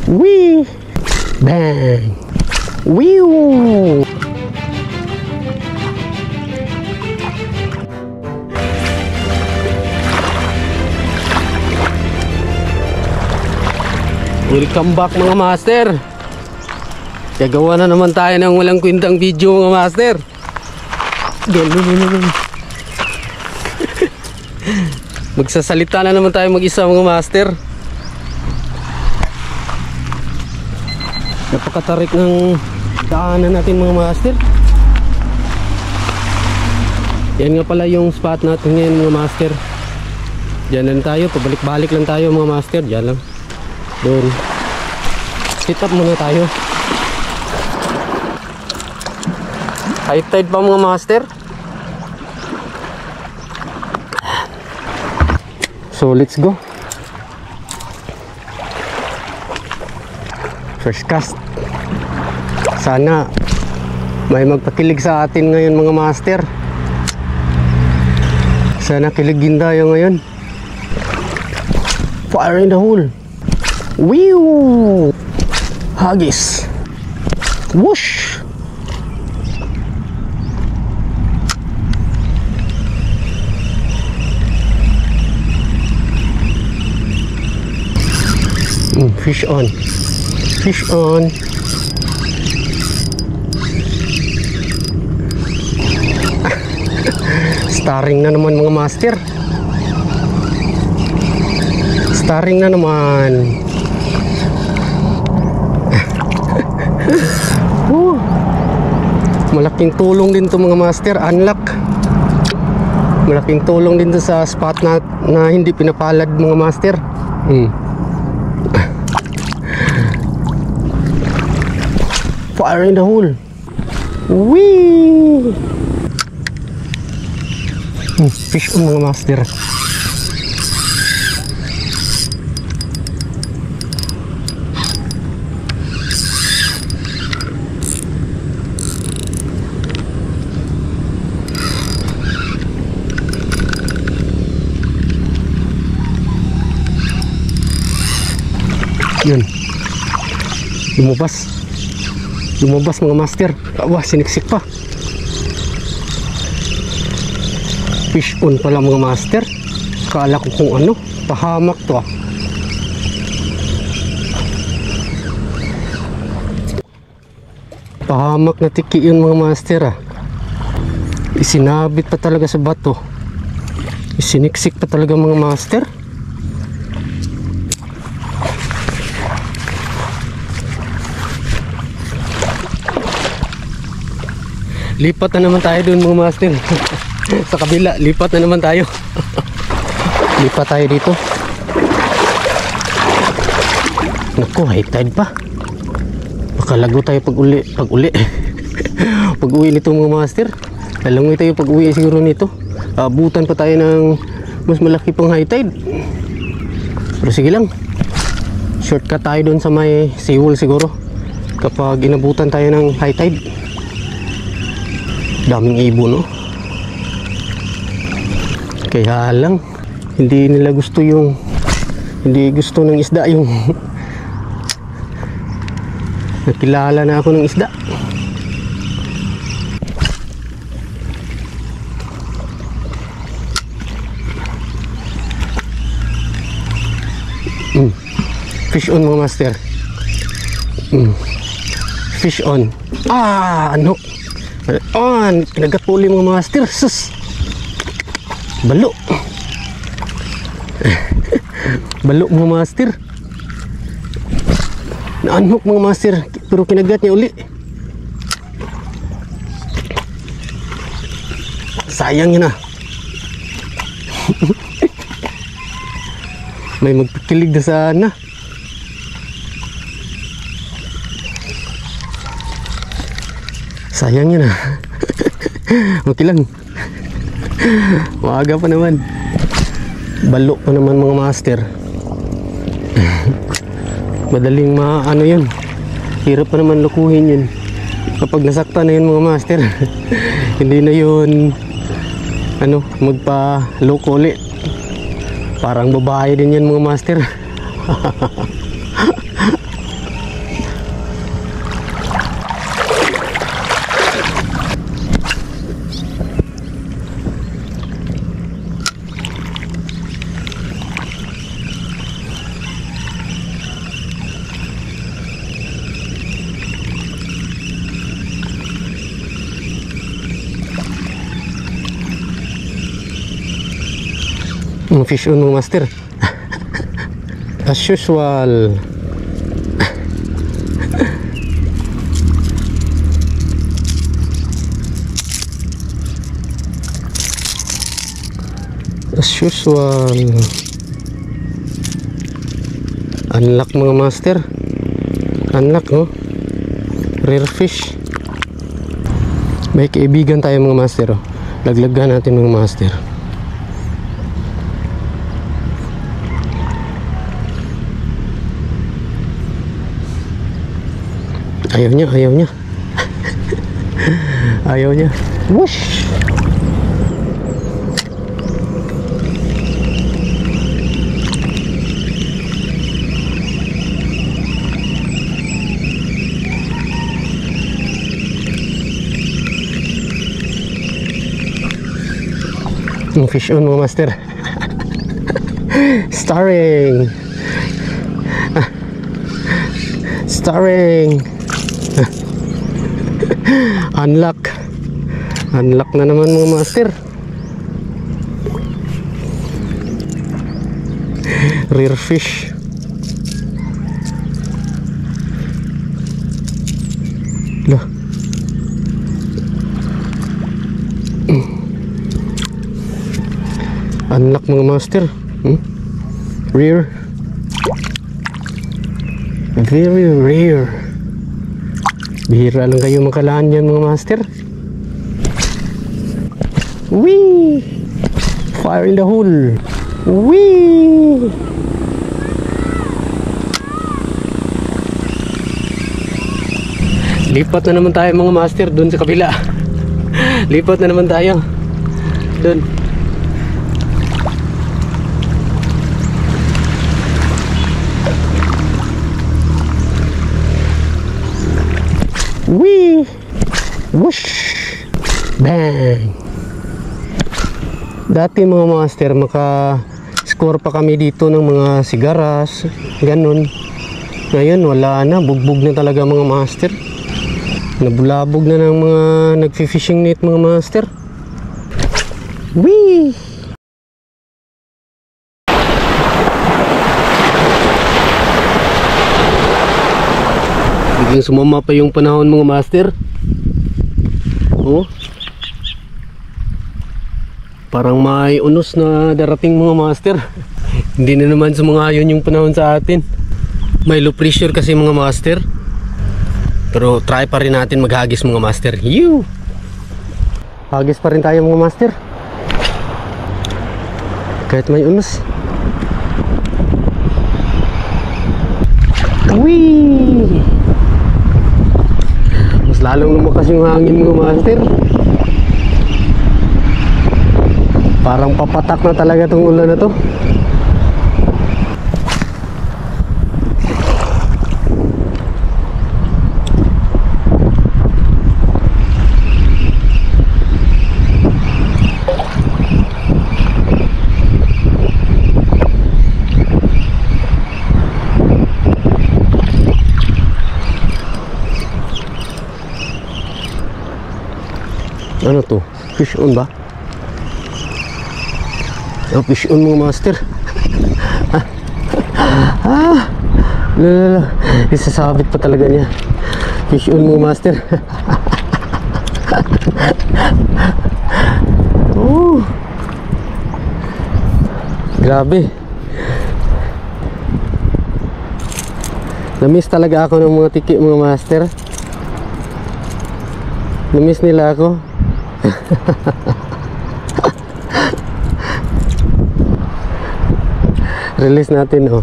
Wee! Bang! Wee! Welcome back mga master. Gagawa na naman tayo ng walang kwentang video mga master. Magsasalita na naman tayo mag-isa mga master. Napakatarik ng daanan natin mga master. Yan nga pala yung spot natin ngayon mga master. Diyan lang tayo, pabalik-balik lang tayo mga master. Diyan lang. Doon. Sit up muna tayo. High tide pa mga master. So let's go. First cast. Sana may magpakilig sa atin ngayon mga master. Sana kiligin tayo ngayon. Fire in the hole. Whew! Huggies. Whoosh! Fish on. Fish on. Starring na naman mga master. Starring na naman. Malaking tulong din to mga master. Unlock. Malaking tulong din to sa spot na hindi pinapalad mga master. Fire in the hole. Whee! Fish on mga master. Yun. Lumabas mga master. Wah, siniksik pa. Fish on pala mga master. Kala ko kung ano, pahamak to. Pahamak na tiki yun mga master. Isinabit pa talaga sa bato. Isiniksik pa talaga mga master. Lipat na naman tayo dun mga master. Sa kabila, lipat na naman tayo. Lipat tayo dito. Naku, high tide pa. Makalago tayo pag uli. Pag uwi nito mga master. Lalangoy tayo pag uwi siguro nito. Abutan pa tayo ng mas malaki pang high tide. Pero sige lang. Shortcut tayo dun sa may seawall siguro. Kapag inabutan tayo ng high tide. Daming ibon, no? Kaya lang hindi nila gusto yung hindi gusto ng isda yung nakilala na ako ng isda. Fish on mga master. Fish on. Ano? Kinagat po ulit mga master. Sus. Balo. Balo mga master. Naanhok mga master. Pero kinagat niya uli. Sayang yun. May magpikilig na sana. Sayang yun. Okay lang. Maaga pa naman. Balo pa naman mga master. Madaling ano yun. Hirap pa naman lukuhin yun. Kapag nasakta na yun mga master. Hindi na yun magpa-loko ulit. Parang babae din yan mga master. Fish on mga master. As usual. As usual. Unlock mga master. Unlock, no? Rare fish. May kaibigan tayo mga master, oh. Laglagan natin mga master. Ayaw niya, ayaw niya. Ayaw niya. Whoosh! Fish on mga master. Starring. Starring. Unlock. Unlock na naman mga master. Rare fish. Lah. Unlock mga master. Rare. Very rare. Bihira lang kayo makalaan yan mga master. Wee! Fire in the hole. Wee! Lipat na naman tayo mga master dun sa kabila. Lipat na naman tayo dun. Wee! Whoosh! Bang! Dati mga master, maka-score pa kami dito ng mga sigaras, ganun. Ngayon wala na, bugbog na talaga mga master. Nabulabog na ng mga nagfi-fishing net mga master. Wee! Biglang sumama pa yung panahon mga master. Oh. Parang may unos na darating mga master. Hindi na naman sumangayon yung panahon sa atin. May low pressure kasi mga master. Pero try pa rin natin maghagis mga master. Yoo! Hagis pa rin tayo mga master. Kahit may unos. Wee! Mas lalong lumakas yung hangin mga master. Parang papatak na talaga tong ulan na to. Ano to? Fish on ba? Oh, fish on mga master. Lala, isasabit pa talaga niya. Fish on mga master. Oh, grabe. Namiss talaga ako ng mga tiki mga master. Namiss nila ako. Release natin, oh.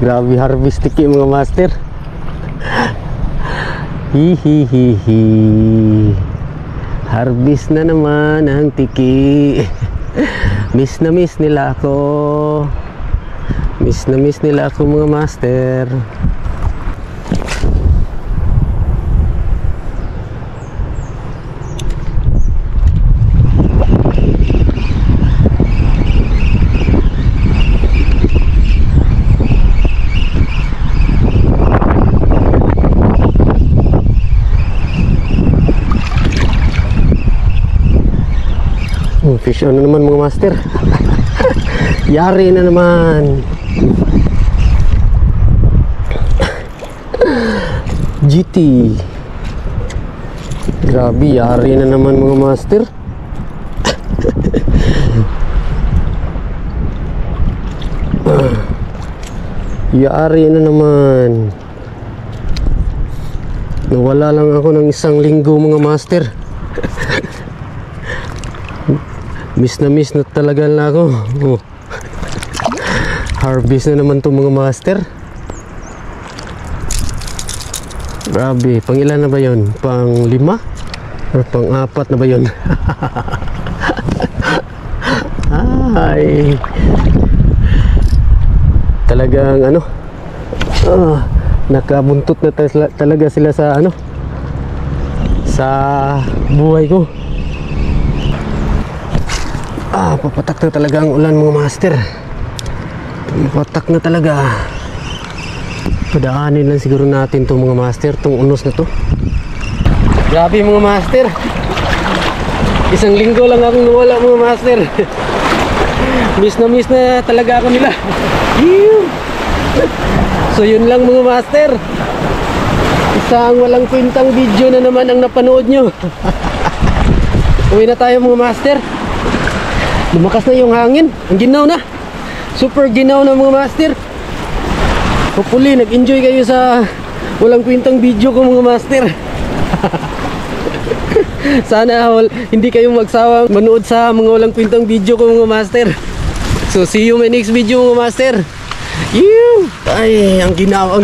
Grabe harvest tiki mga master. Hihihihi. Harvest na naman ang tiki. Miss na miss nila ako. Miss na miss nila ako mga master. Fish on na naman mga master. Yari na naman. GT. Grabe, yari na naman mga master. Yari na naman. Nawala lang ako ng 1 linggo mga master. Miss na talaga na ako. Oh. Harvest na naman to mga master. Grabe, pang ilan na ba yun? Pang 5? Or pang 4 na ba yun? Ay, talagang ano, nakabuntot na talaga sila sa ano, sa buhay ko. Papatak na talaga ang ulan mga master. Papatak na talaga. Padaanin lang siguro natin itong mga master, itong unos na to. Grabe mga master, 1 linggo lang akong nawala mga master. Miss na talaga ako nila. So yun lang mga master, isang walang kwentang video na naman ang napanood nyo. Uwi na tayo mga master. Lumakas na yung hangin, ang ginaw na, super ginaw na mga master. Hopefully nag-enjoy kayo sa walang kwentang video ko mga master. Sana hindi kayo magsawang manood sa mga walang kwentang video ko mga master. So see you in my next video mga master. Ay, ang ginaw.